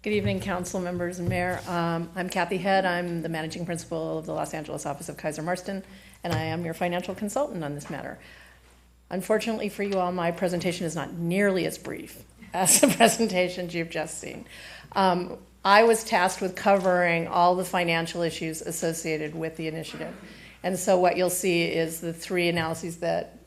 Good evening, council members and mayor. I'm Kathy Head. I'm the managing principal of the Los Angeles office of Kaiser Marston, and I am your financial consultant on this matter. Unfortunately for you all, my presentation is not nearly as brief as the presentations you've just seen. I was tasked with covering all the financial issues associated with the initiative. And so what you'll see is the three analyses that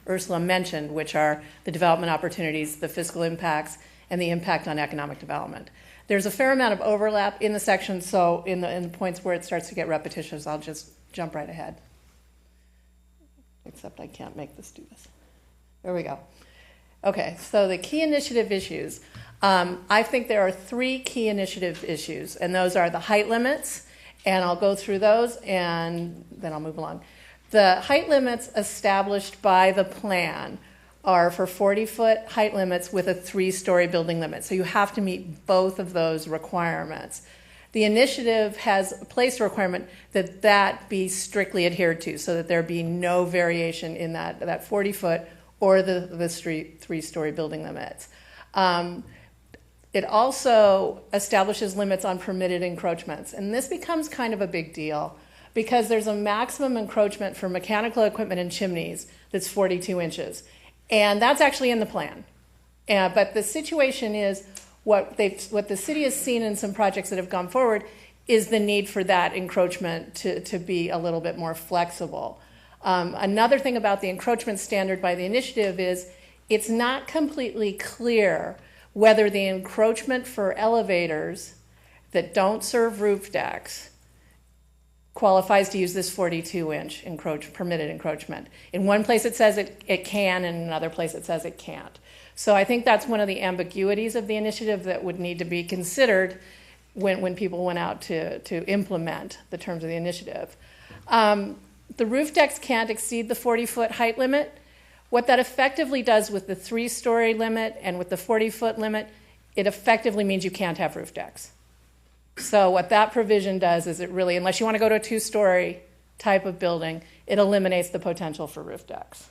Ursula mentioned, which are the development opportunities, the fiscal impacts, and the impact on economic development. There's a fair amount of overlap in the section, so in the points where it starts to get repetitious, I'll just jump right ahead. Except I can't make this do this. There we go. Okay, so the key initiative issues. I think there are three key initiative issues, and those are the height limits, and I'll go through those, and then I'll move along. The height limits established by the plan are for 40-foot height limits with a 3-story building limit. So you have to meet both of those requirements. The initiative has placed a requirement that that be strictly adhered to so that there be no variation in that 40-foot or the 3-story building limits. It also establishes limits on permitted encroachments. And this becomes kind of a big deal because there's a maximum encroachment for mechanical equipment and chimneys that's 42 inches. And that's actually in the plan. But the situation is what the city has seen in some projects that have gone forward is the need for that encroachment to be a little bit more flexible. Another thing about the encroachment standard by the initiative is it's not completely clear whether the encroachment for elevators that don't serve roof decks qualifies to use this 42-inch permitted encroachment. In one place it says it can, and in another place it says it can't. So I think that's one of the ambiguities of the initiative that would need to be considered when people went out to implement the terms of the initiative. The roof decks can't exceed the 40-foot height limit. What that effectively does with the 3-story limit and with the 40-foot limit, it effectively means you can't have roof decks. So what that provision does is it really, unless you want to go to a 2-story type of building, it eliminates the potential for roof decks.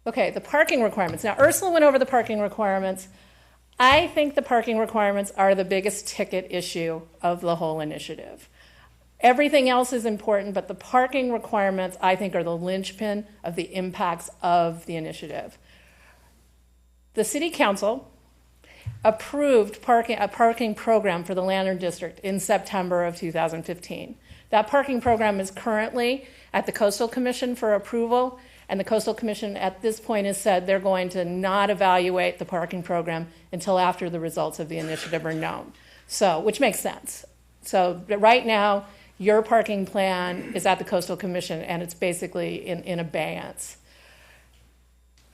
Okay, the parking requirements. Now, Ursula went over the parking requirements. I think the parking requirements are the biggest ticket issue of the whole initiative. Everything else is important, but the parking requirements, I think, are the linchpin of the impacts of the initiative. The City Council approved a parking program for the Lantern District in September of 2015. That parking program is currently at the Coastal Commission for approval, and the Coastal Commission at this point has said they're going to not evaluate the parking program until after the results of the initiative are known. So, which makes sense. So right now, your parking plan is at the Coastal Commission, and it's basically in abeyance.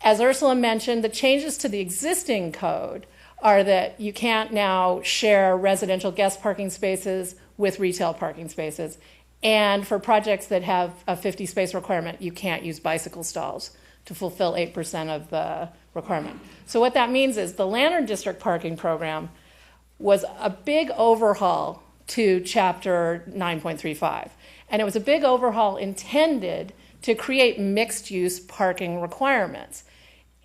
As Ursula mentioned, the changes to the existing code are that you can't now share residential guest parking spaces with retail parking spaces. And for projects that have a 50-space requirement, you can't use bicycle stalls to fulfill 8% of the requirement. So what that means is the Lantern District parking program was a big overhaul to Chapter 9.35. And it was a big overhaul intended to create mixed-use parking requirements.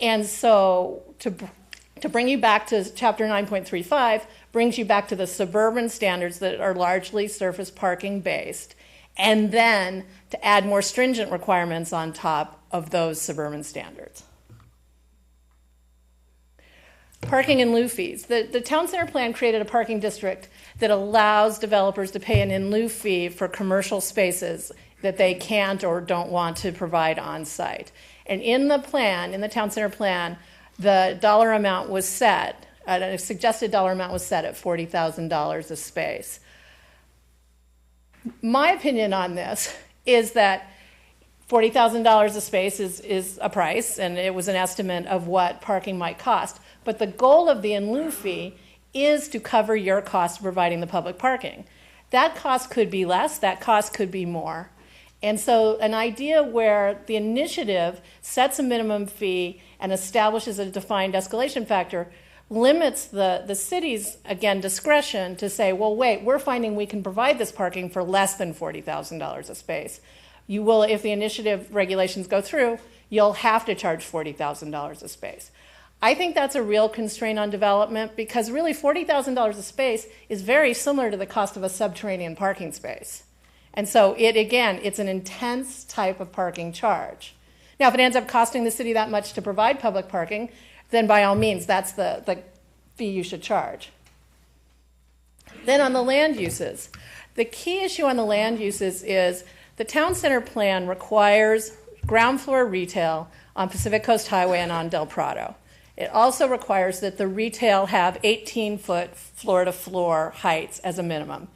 And so to bring you back to Chapter 9.35 brings you back to the suburban standards that are largely surface parking based, and then to add more stringent requirements on top of those suburban standards. Parking in lieu fees. The town center plan created a parking district that allows developers to pay an in lieu fee for commercial spaces that they can't or don't want to provide on site. And in the plan, in the town center plan, the dollar amount was set, a suggested dollar amount was set at $40,000 a space. My opinion on this is that $40,000 a space is a price, and it was an estimate of what parking might cost. But the goal of the in lieu fee is to cover your cost of providing the public parking. That cost could be less, that cost could be more. And so an idea where the initiative sets a minimum fee and establishes a defined escalation factor limits the city's, again, discretion to say, well, wait, we're finding we can provide this parking for less than $40,000 a space. You will, if the initiative regulations go through, you'll have to charge $40,000 a space. I think that's a real constraint on development because really $40,000 a space is very similar to the cost of a subterranean parking space. And so it's an intense type of parking charge. Now, if it ends up costing the city that much to provide public parking, then by all means, that's the fee you should charge. Then on the land uses, the key issue on the land uses is the town center plan requires ground floor retail on Pacific Coast Highway and on Del Prado. It also requires that the retail have 18-foot floor-to-floor heights as a minimum,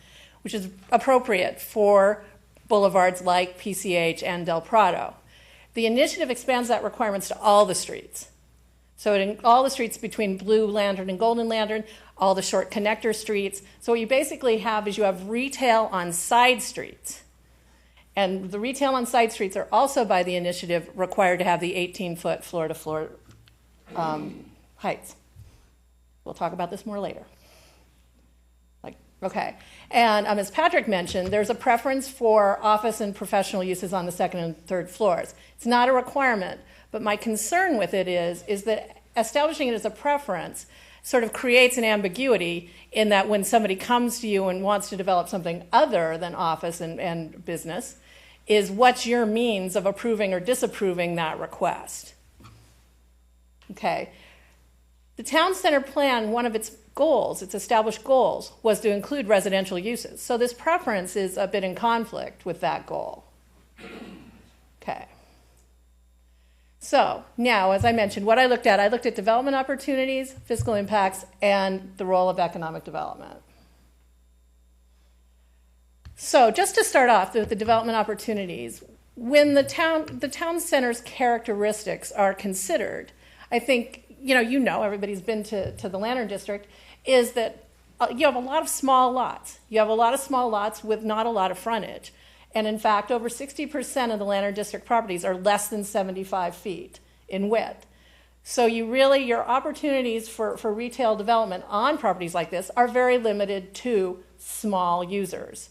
which is appropriate for boulevards like PCH and Del Prado. The initiative expands that requirements to all the streets. So in all the streets between Blue Lantern and Golden Lantern, all the short connector streets. So what you basically have is you have retail on side streets. And the retail on side streets are also by the initiative required to have the 18-foot floor-to-floor heights. We'll talk about this more later. Okay. And as Patrick mentioned, there's a preference for office and professional uses on the second and third floors. It's not a requirement, but my concern with it is that establishing it as a preference sort of creates an ambiguity in that when somebody comes to you and wants to develop something other than office and business, is what's your means of approving or disapproving that request? Okay. The town center plan, one of its goals, its established goals, was to include residential uses. So this preference is a bit in conflict with that goal. Okay. So now, as I mentioned, what I looked at development opportunities, fiscal impacts, and the role of economic development. So just to start off with the development opportunities, when the town center's characteristics are considered, I think, everybody's been to the Lantern District, is that you have a lot of small lots. You have a lot of small lots with not a lot of frontage. And in fact, over 60% of the Lantern District properties are less than 75 feet in width. So your opportunities for retail development on properties like this are very limited to small users.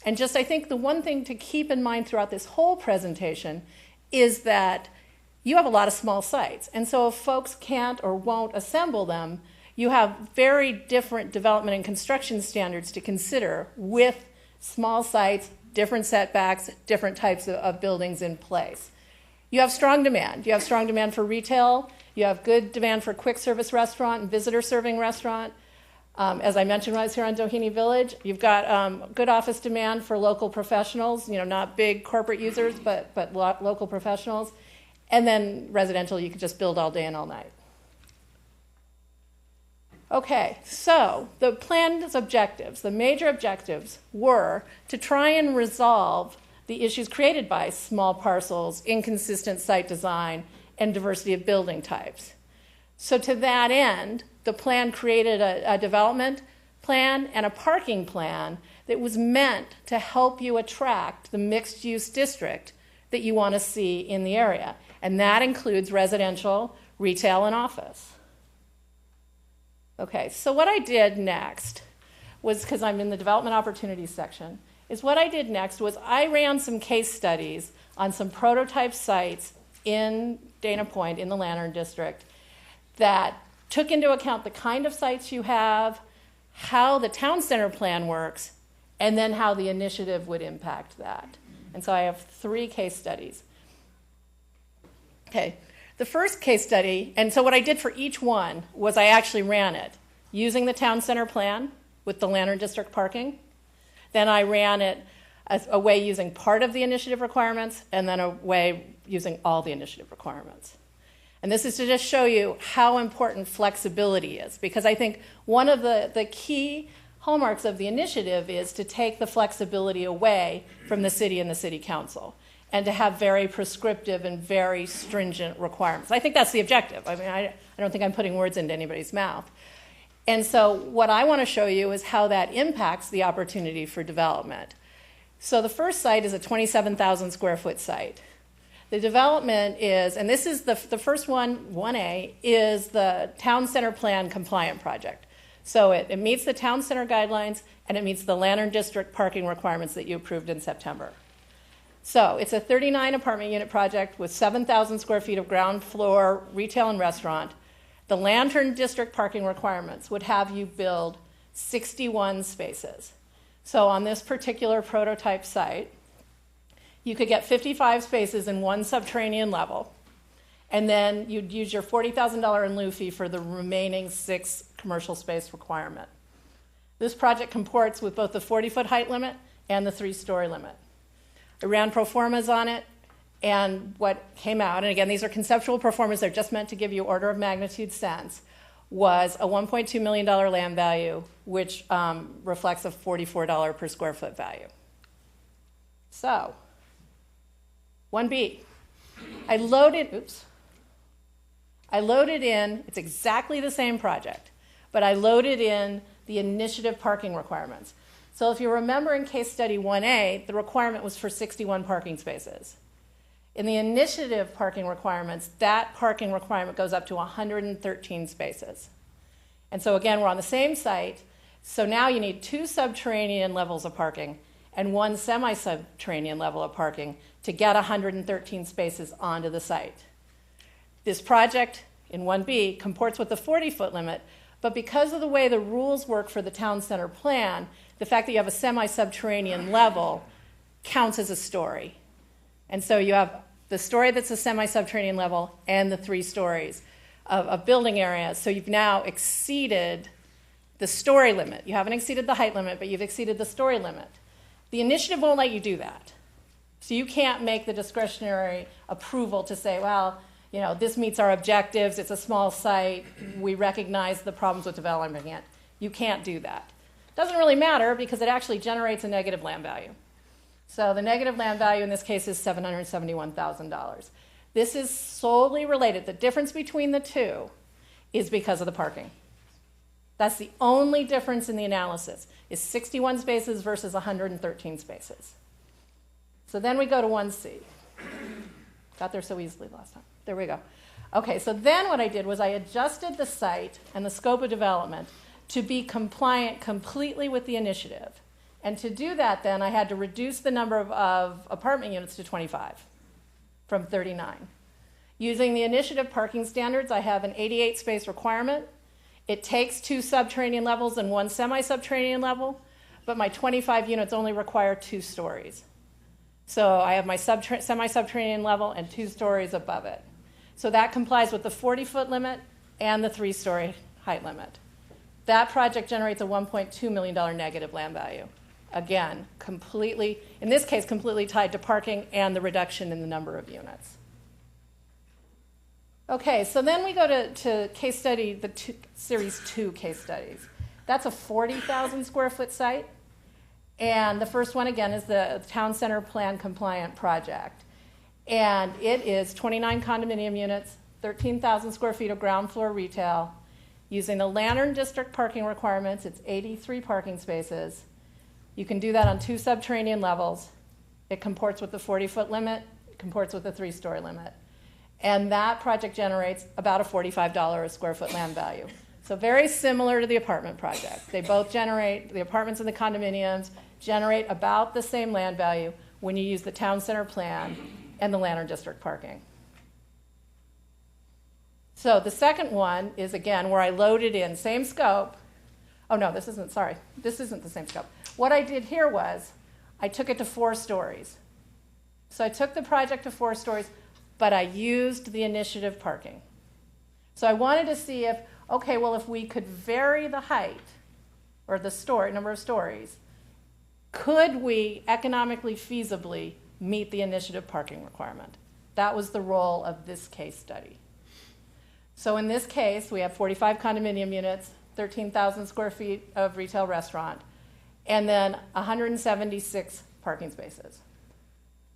And just I think the one thing to keep in mind throughout this whole presentation is that you have a lot of small sites. And so if folks can't or won't assemble them, you have very different development and construction standards to consider with small sites, different setbacks, different types of buildings in place. You have strong demand. You have strong demand for retail. You have good demand for quick service restaurant and visitor serving restaurant. As I mentioned when I was here on Doheny Village, you've got good office demand for local professionals, not big corporate users, but local professionals. And then residential, you could just build all day and all night. Okay, so the plan's objectives, the major objectives were to try and resolve the issues created by small parcels, inconsistent site design, and diversity of building types. So to that end, the plan created a development plan and a parking plan that was meant to help you attract the mixed-use district that you want to see in the area. And that includes residential, retail, and office. Okay, so what I did next was, because I'm in the development opportunities section, I ran some case studies on some prototype sites in Dana Point, in the Lantern District, that took into account the kind of sites you have, how the town center plan works, and then how the initiative would impact that. And so I have 3 case studies. Okay, the first case study, and so what I did for each one was I actually ran it using the town center plan with the Lantern District parking. Then I ran it a way using part of the initiative requirements, and then a way using all the initiative requirements. And this is to just show you how important flexibility is, because I think one of the key hallmarks of the initiative is to take the flexibility away from the city and the city council, and to have very prescriptive and very stringent requirements. I think that's the objective. I mean, I don't think I'm putting words into anybody's mouth. And so what I want to show you is how that impacts the opportunity for development. So the first site is a 27,000 square foot site. The development is, and this is the first one, 1A, is the town center plan compliant project. So it meets the town center guidelines, and it meets the Lantern District parking requirements that you approved in September. So it's a 39 apartment unit project with 7,000 square feet of ground floor retail and restaurant. The Lantern District parking requirements would have you build 61 spaces. So on this particular prototype site, you could get 55 spaces in one subterranean level, and then you'd use your $40,000 in lieu fee for the remaining 6 commercial space requirement. This project comports with both the 40-foot height limit and the 3-story limit. I ran pro formas on it, and what came out, and again, these are conceptual pro formas, they're just meant to give you order of magnitude sense, was a $1.2 million land value, which reflects a $44 per square foot value. So, 1B, I loaded in, it's exactly the same project, but I loaded in the initiative parking requirements. So if you remember in case study 1A, the requirement was for 61 parking spaces. In the initiative parking requirements, that parking requirement goes up to 113 spaces. And so again, we're on the same site, so now you need 2 subterranean levels of parking and 1 semi-subterranean level of parking to get 113 spaces onto the site. This project in 1B comports with the 40-foot limit, but because of the way the rules work for the town center plan, the fact that you have a semi-subterranean level counts as a story. And so you have the story that's a semi-subterranean level and the 3 stories of building area. So you've now exceeded the story limit. You haven't exceeded the height limit, but you've exceeded the story limit. The initiative won't let you do that. So you can't make the discretionary approval to say, well, you know, this meets our objectives, it's a small site, we recognize the problems with developing it. You can't do that. Doesn't really matter because it actually generates a negative land value. So the negative land value in this case is $771,000. This is solely related. The difference between the two is because of the parking. That's the only difference in the analysis, is 61 spaces versus 113 spaces. So then we go to 1C. Got there so easily last time. There we go. Okay, so then what I did was I adjusted the site and the scope of development to be compliant completely with the initiative. And to do that then, I had to reduce the number of apartment units to 25 from 39. Using the initiative parking standards, I have an 88 space requirement. It takes 2 subterranean levels and 1 semi-subterranean level, but my 25 units only require 2 stories. So I have my semi-subterranean level and 2 stories above it. So that complies with the 40-foot limit and the 3-story height limit. That project generates a $1.2 million negative land value. Again, completely, in this case, completely tied to parking and the reduction in the number of units. Okay, so then we go to case study, series 2 case studies. That's a 40,000 square foot site. And the first one, again, is the town center plan compliant project. And it is 29 condominium units, 13,000 square feet of ground floor retail. Using the Lantern District parking requirements, it's 83 parking spaces. You can do that on 2 subterranean levels. It comports with the 40-foot limit. It comports with the 3-story limit. And that project generates about a $45 a square foot land value. So very similar to the apartment project. They both generate, the apartments and the condominiums generate about the same land value when you use the town center plan and the Lantern District parking. So the second one is, again, where I loaded in same scope. Oh, no, this isn't the same scope. What I did here was I took it to 4 stories. So I took the project to 4 stories, but I used the initiative parking. So I wanted to see if, okay, well, if we could vary the height or the number of stories, could we economically feasibly meet the initiative parking requirement? That was the role of this case study. So in this case, we have 45 condominium units, 13,000 square feet of retail restaurant, and then 176 parking spaces.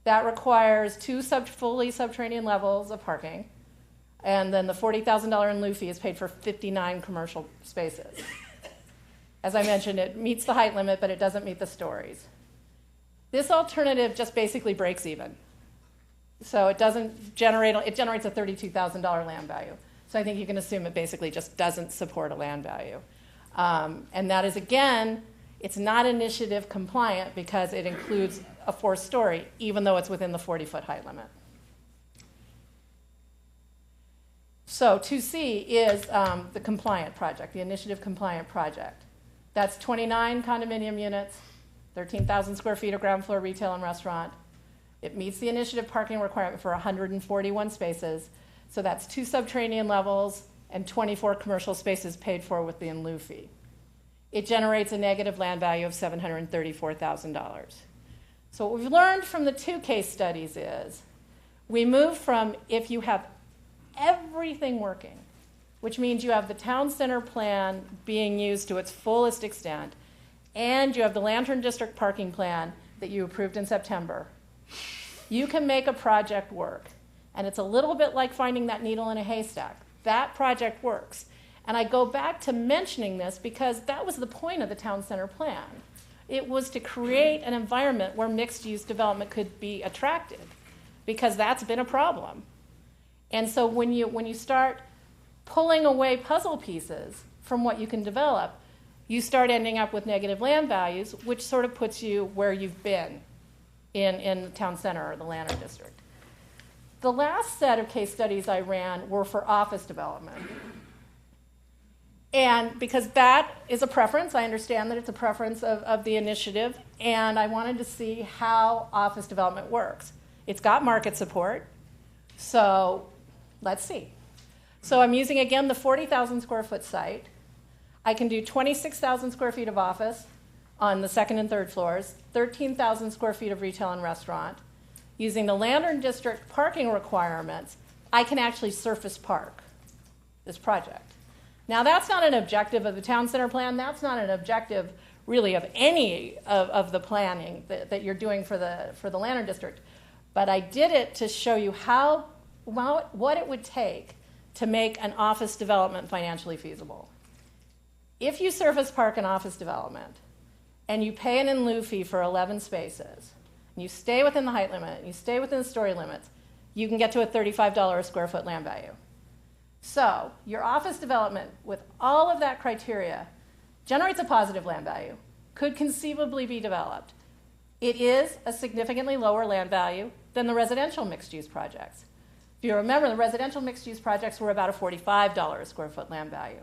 That requires 2 fully subterranean levels of parking, and then the $40,000 in lieu fee is paid for 59 commercial spaces. As I mentioned, it meets the height limit, but it doesn't meet the stories. This alternative just basically breaks even. So it doesn't generate, it generates a $32,000 land value. So I think you can assume it basically just doesn't support a land value. And that is, again, it's not initiative compliant because it includes a 4th story, even though it's within the 40-foot height limit. So 2C is the compliant project, the initiative compliant project. That's 29 condominium units, 13,000 square feet of ground floor retail and restaurant. It meets the initiative parking requirement for 141 spaces. So that's 2 subterranean levels and 24 commercial spaces paid for with the in lieu fee. It generates a negative land value of $734,000. So what we've learned from the 2 case studies is we move from if you have everything working, which means you have the town center plan being used to its fullest extent, and you have the Lantern District parking plan that you approved in September, you can make a project work. And it's a little bit like finding that needle in a haystack. That project works. And I go back to mentioning this because that was the point of the town center plan. It was to create an environment where mixed-use development could be attracted, because that's been a problem. And so when you start pulling away puzzle pieces from what you can develop, you start ending up with negative land values, which sort of puts you where you've been in the town center or the Lantern District. The last set of case studies I ran were for office development. And because that is a preference, I understand that it's a preference of the initiative, and I wanted to see how office development works. It's got market support, so let's see. So I'm using, again, the 40,000 square foot site. I can do 26,000 square feet of office on the 2nd and 3rd floors, 13,000 square feet of retail and restaurant. Using the Lantern District parking requirements, I can actually surface park this project. Now, that's not an objective of the town center plan. That's not an objective, really, of any of the planning that you're doing for the Lantern District. But I did it to show you what it would take to make an office development financially feasible. If you surface park an office development and you pay an in lieu fee for 11 spaces, and you stay within the height limit, and you stay within the story limits, you can get to a $35 a square foot land value. So your office development, with all of that criteria, generates a positive land value, could conceivably be developed. It is a significantly lower land value than the residential mixed-use projects. If you remember, the residential mixed-use projects were about a $45 a square foot land value.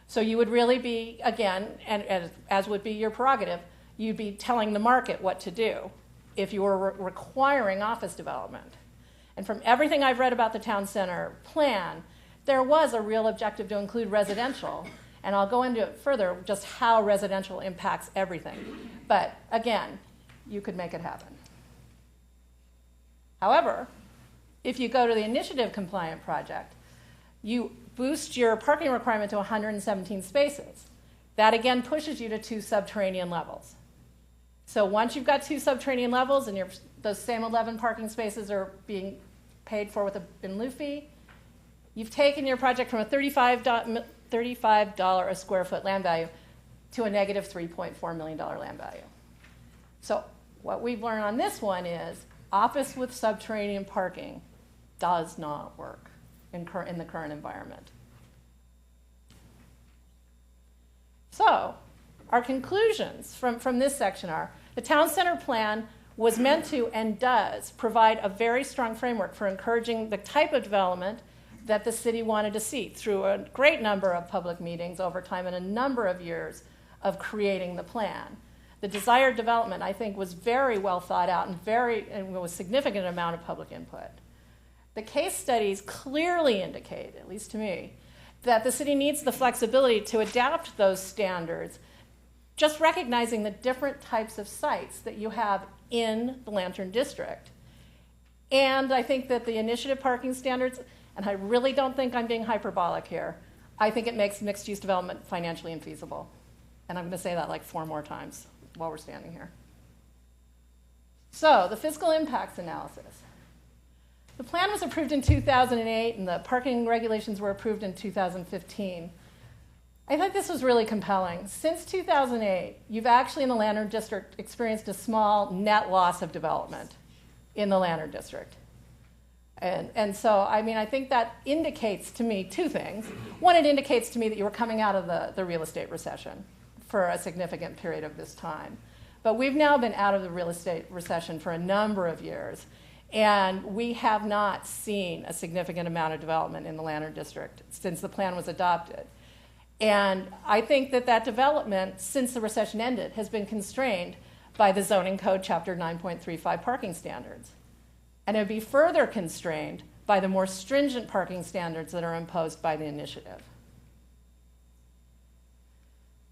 So you would really be, again, and as would be your prerogative, you'd be telling the market what to do if you were requiring office development. And from everything I've read about the town center plan, there was a real objective to include residential. And I'll go into it further, just how residential impacts everything. But again, you could make it happen. However, if you go to the initiative compliant project, you boost your parking requirement to 117 spaces. That again pushes you to 2 subterranean levels. So once you've got 2 subterranean levels and those same 11 parking spaces are being paid for with an in lieu fee, you've taken your project from a $35 a square foot land value to a negative $3.4 million land value. So what we've learned on this one is office with subterranean parking does not work in the current environment. So our conclusions from this section are the town center plan was meant to and does provide a very strong framework for encouraging the type of development that the city wanted to see through a great number of public meetings over time and a number of years of creating the plan. The desired development, I think, was very well thought out and with a significant amount of public input. The case studies clearly indicate, at least to me, that the city needs the flexibility to adapt those standards, just recognizing the different types of sites that you have in the Lantern District. And I think that the initiative parking standards, and I really don't think I'm being hyperbolic here, I think it makes mixed-use development financially infeasible. And I'm going to say that like 4 more times while we're standing here. So, the fiscal impacts analysis. The plan was approved in 2008, and the parking regulations were approved in 2015. I think this was really compelling. Since 2008, you've actually in the Lantern District experienced a small net loss of development in the Lantern District. And so, I mean, I think that indicates to me 2 things. One, it indicates to me that you were coming out of the real estate recession for a significant period of this time. But we've now been out of the real estate recession for a number of years. And we have not seen a significant amount of development in the Lantern District since the plan was adopted. And I think that that development, since the recession ended, has been constrained by the zoning code chapter 9.35 parking standards. And it would be further constrained by the more stringent parking standards that are imposed by the initiative.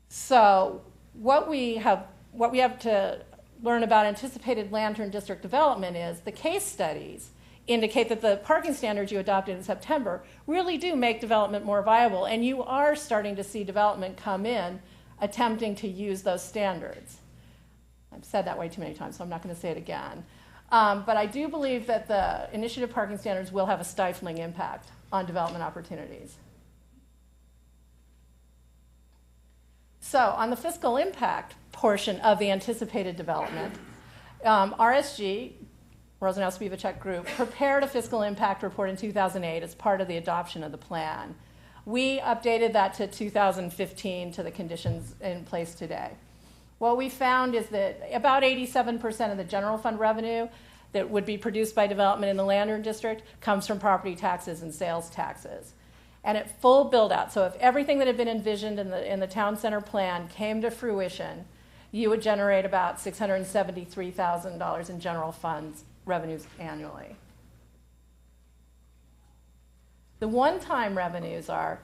So what we have to learn about anticipated Lantern District development is the case studies indicate that the parking standards you adopted in September really do make development more viable, and you are starting to see development come in attempting to use those standards. I've said that way too many times, so I'm not going to say it again. But I do believe that the initiative parking standards will have a stifling impact on development opportunities. So on the fiscal impact portion of the anticipated development, RSG, Rosenau Spivacek Group, prepared a fiscal impact report in 2008 as part of the adoption of the plan. We updated that to 2015 to the conditions in place today. What we found is that about 87% of the general fund revenue that would be produced by development in the Lantern District comes from property taxes and sales taxes. And at full build-out, so if everything that had been envisioned in the town center plan came to fruition, you would generate about $673,000 in general funds revenues annually. The one-time revenues are,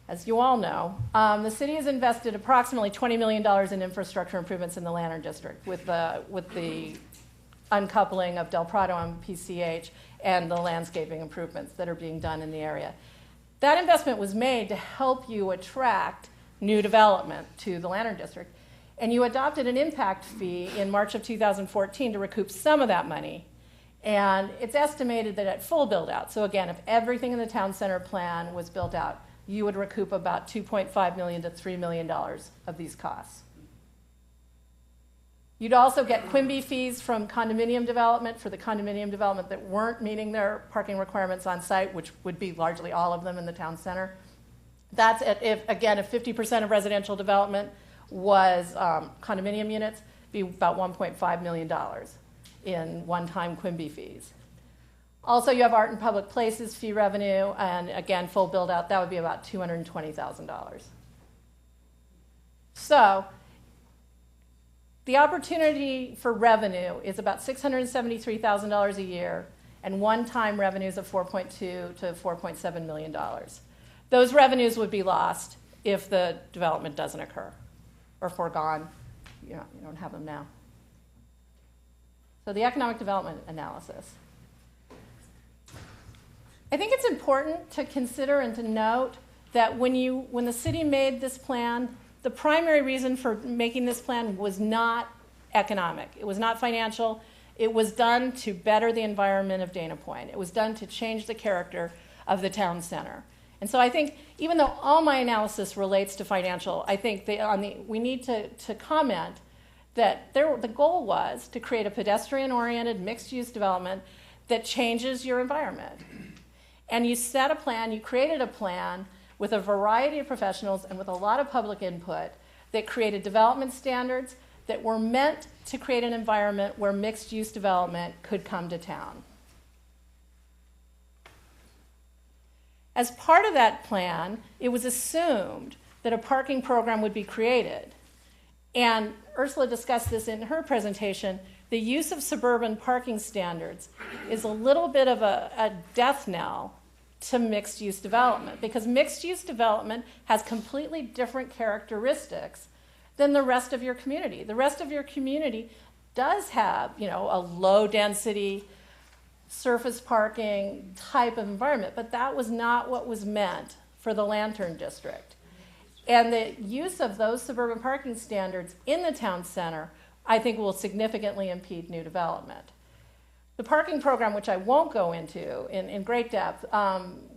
as you all know, the city has invested approximately $20 million in infrastructure improvements in the Lantern District with the uncoupling of Del Prado and PCH and the landscaping improvements that are being done in the area. That investment was made to help you attract new development to the Lantern District, and you adopted an impact fee in March of 2014 to recoup some of that money. And it's estimated that at full build-out, so again, if everything in the town center plan was built out, you would recoup about $2.5 million to $3 million of these costs. You'd also get Quimby fees from condominium development for the condominium development that weren't meeting their parking requirements on site, which would be largely all of them in the town center. That's if 50% of residential development was condominium units, be about $1.5 million in one-time Quimby fees. Also, you have art and public places fee revenue, and again, full build-out, that would be about $220,000. So the opportunity for revenue is about $673,000 a year and one-time revenues of $4.2 to $4.7 million. Those revenues would be lost if the development doesn't occur or foregone. You don't have them now. So the economic development analysis. I think it's important to consider and to note that when the city made this plan, the primary reason for making this plan was not economic. It was not financial. It was done to better the environment of Dana Point. It was done to change the character of the town center. And so I think, even though all my analysis relates to financial, I think we need to comment that the goal was to create a pedestrian-oriented, mixed-use development that changes your environment. And you set a plan, you created a plan with a variety of professionals and with a lot of public input that created development standards that were meant to create an environment where mixed-use development could come to town. As part of that plan, it was assumed that a parking program would be created. And Ursula discussed this in her presentation. The use of suburban parking standards is a little bit of a death knell to mixed-use development, because mixed-use development has completely different characteristics than the rest of your community. The rest of your community does have, a low-density surface parking type of environment, but that was not what was meant for the Lantern District. And the use of those suburban parking standards in the town center, I think, will significantly impede new development. The parking program, which I won't go into in great depth,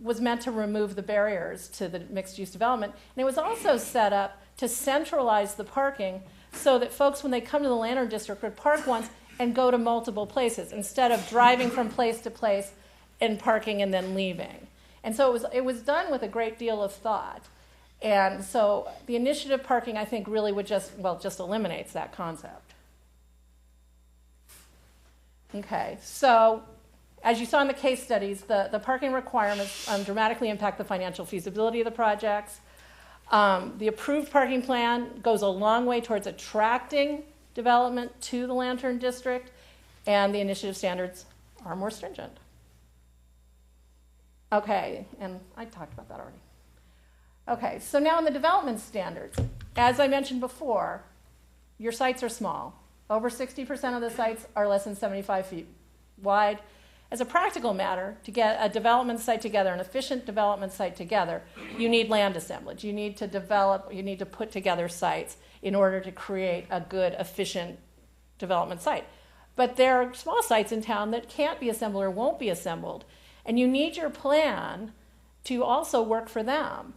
was meant to remove the barriers to the mixed-use development. And it was also set up to centralize the parking so that folks, when they come to the Lantern District, would park once and go to multiple places instead of driving from place to place and parking and then leaving. And so it was done with a great deal of thought. And so the initiative parking, I think, really would just eliminates that concept. Okay, so as you saw in the case studies, the parking requirements dramatically impact the financial feasibility of the projects. The approved parking plan goes a long way towards attracting development to the Lantern District, and the initiative standards are more stringent. Okay, and I talked about that already. Okay, so now in the development standards, as I mentioned before, your sites are small. Over 60% of the sites are less than 75 feet wide. As a practical matter, to get a development site together, an efficient development site together, you need land assemblage. You need to develop, you need to put together sites in order to create a good, efficient development site. But there are small sites in town that can't be assembled or won't be assembled. And you need your plan to also work for them.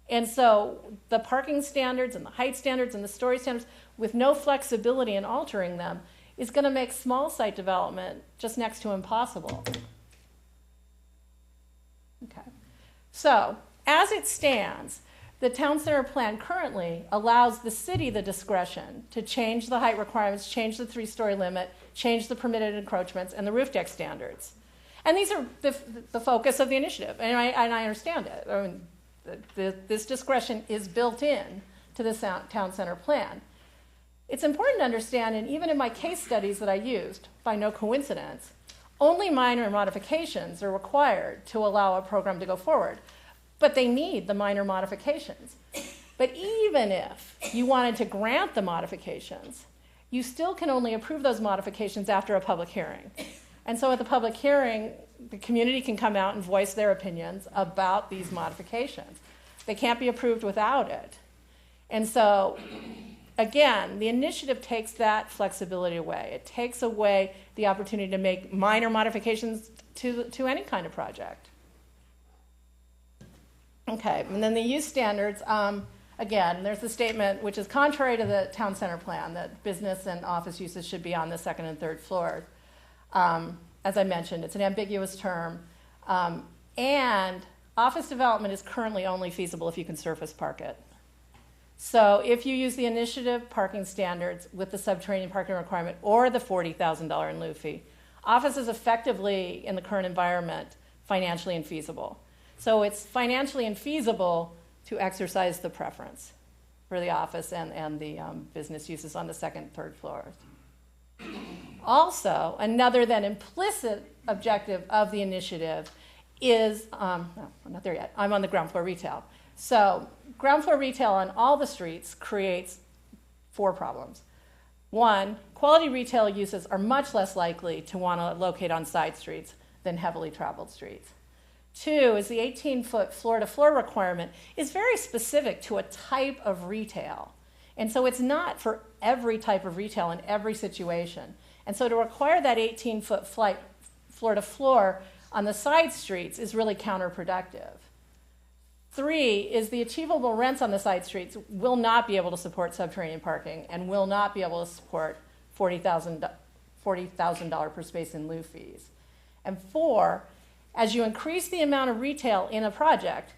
And so the parking standards and the height standards and the story standards, with no flexibility in altering them, is going to make small site development just next to impossible. Okay. So as it stands, the town center plan currently allows the city the discretion to change the height requirements, change the 3-story limit, change the permitted encroachments, and the roof deck standards. And these are the focus of the initiative, and I understand it. I mean, this discretion is built in to the town center plan. It's important to understand, and even in my case studies that I used, by no coincidence, only minor modifications are required to allow a program to go forward. But they need the minor modifications. But even if you wanted to grant the modifications, you still can only approve those modifications after a public hearing. And so at the public hearing, the community can come out and voice their opinions about these modifications. They can't be approved without it. And so, again, the initiative takes that flexibility away. It takes away the opportunity to make minor modifications to any kind of project. Okay, and then the use standards, again, there's the statement, which is contrary to the town center plan, that business and office uses should be on the second and third floors. As I mentioned, it's an ambiguous term. And office development is currently only feasible if you can surface park it. So if you use the initiative parking standards with the subterranean parking requirement or the $40,000 in lieu fee, office is effectively, in the current environment, financially infeasible. So it's financially infeasible to exercise the preference for the office and the business uses on the second and third floors. Also, another then implicit objective of the initiative is, no, I'm not there yet, I'm on the ground floor retail. So ground floor retail on all the streets creates 4 problems. 1, quality retail uses are much less likely to want to locate on side streets than heavily traveled streets. 2 is the 18-foot floor-to-floor requirement is very specific to a type of retail. And so it's not for every type of retail in every situation. And so to require that 18-foot floor-to-floor on the side streets is really counterproductive. 3 is the achievable rents on the side streets will not be able to support subterranean parking and will not be able to support $40,000 per space in lieu fees. And 4, as you increase the amount of retail in a project,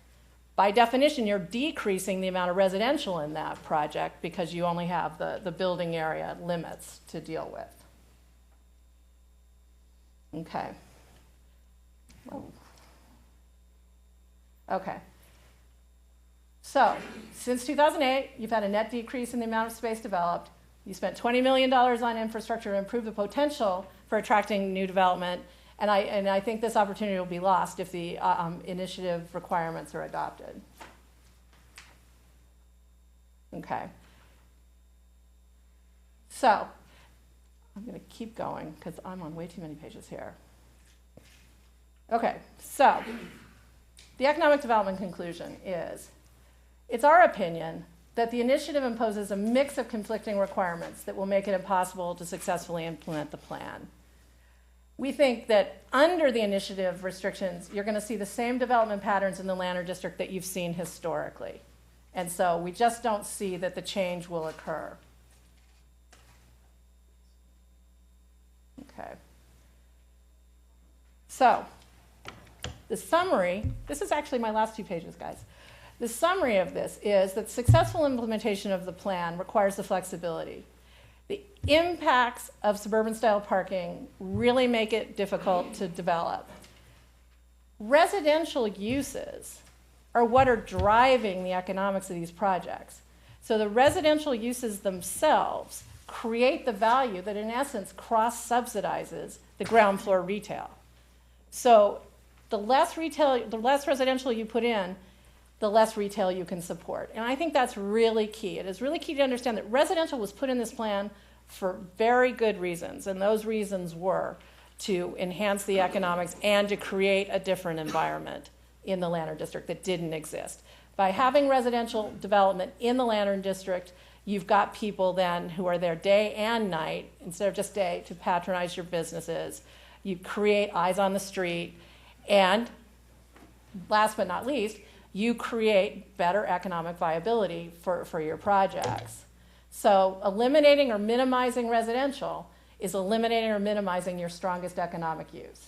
by definition, you're decreasing the amount of residential in that project because you only have the building area limits to deal with. Okay. Whoa. Okay. So, since 2008, you've had a net decrease in the amount of space developed. You spent $20 million on infrastructure to improve the potential for attracting new development. And I think this opportunity will be lost if the initiative requirements are adopted. Okay. So, I'm going to keep going because I'm on way too many pages here. Okay, so the economic development conclusion is, it's our opinion that the initiative imposes a mix of conflicting requirements that will make it impossible to successfully implement the plan. We think that under the initiative restrictions, you're going to see the same development patterns in the Lantern District that you've seen historically. And so we just don't see that the change will occur. Okay. So, the summary, this is actually my last 2 pages, guys. The summary of this is that successful implementation of the plan requires the flexibility. The impacts of suburban style parking really make it difficult to develop. Residential uses are what are driving the economics of these projects. So the residential uses themselves create the value that in essence cross-subsidizes the ground floor retail. So the less residential you put in, the less retail you can support. And I think that's really key. It is really key to understand that residential was put in this plan for very good reasons, and those reasons were to enhance the economics and to create a different environment in the Lantern District that didn't exist. By having residential development in the Lantern District, you've got people then who are there day and night, instead of just day, to patronize your businesses. You create eyes on the street, and last but not least, you create better economic viability for your projects. So eliminating or minimizing residential is eliminating or minimizing your strongest economic use.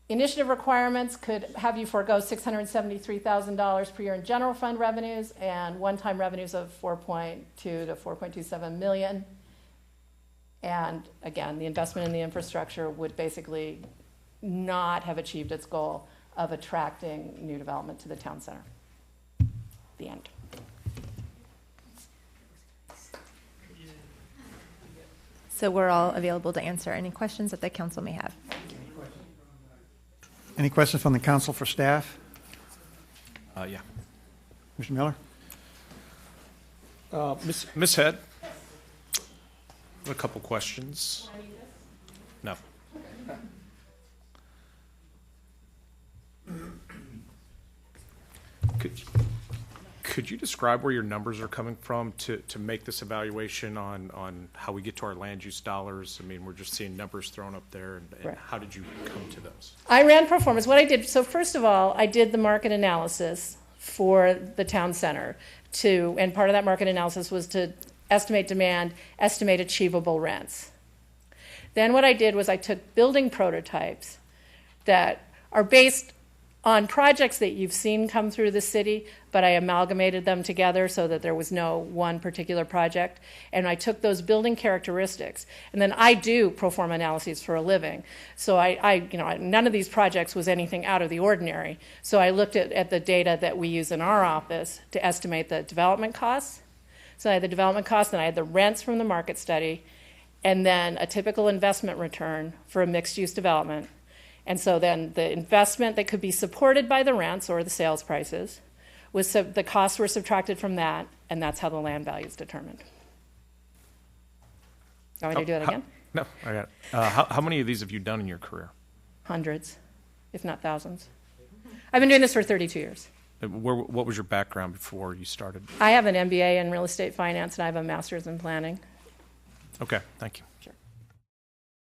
Initiative requirements could have you forego $673,000 per year in general fund revenues and one-time revenues of $4.2 to $4.27 million. And again, the investment in the infrastructure would basically not have achieved its goal of attracting new development to the town center. The end. So we're all available to answer any questions that the council may have. Any questions from the council for staff? Yeah. Mr. Miller? Ms. Head, I have a couple questions. No. Could you describe where your numbers are coming from to make this evaluation on how we get to our land use dollars? I mean, we're just seeing numbers thrown up there, and Right. how did you come to those? I ran performance. What I did, so first of all, I did the market analysis for the town center and part of that market analysis was to estimate demand, estimate achievable rents. Then what I did was I took building prototypes that are based on projects that you've seen come through the city, but I amalgamated them together so that there was no one particular project. And I took those building characteristics. And then I do pro forma analyses for a living. So none of these projects was anything out of the ordinary. So I looked at the data that we use in our office to estimate the development costs. So I had the development costs, and I had the rents from the market study, and then a typical investment return for a mixed-use development. And so then the investment that could be supported by the rents or the sales prices, the costs were subtracted from that, and that's how the land value is determined. You want me to do it again? No, I got it. How many of these have you done in your career? Hundreds, if not thousands. I've been doing this for 32 years. What was your background before you started? I have an MBA in real estate finance, and I have a master's in planning. Okay, thank you. Sure.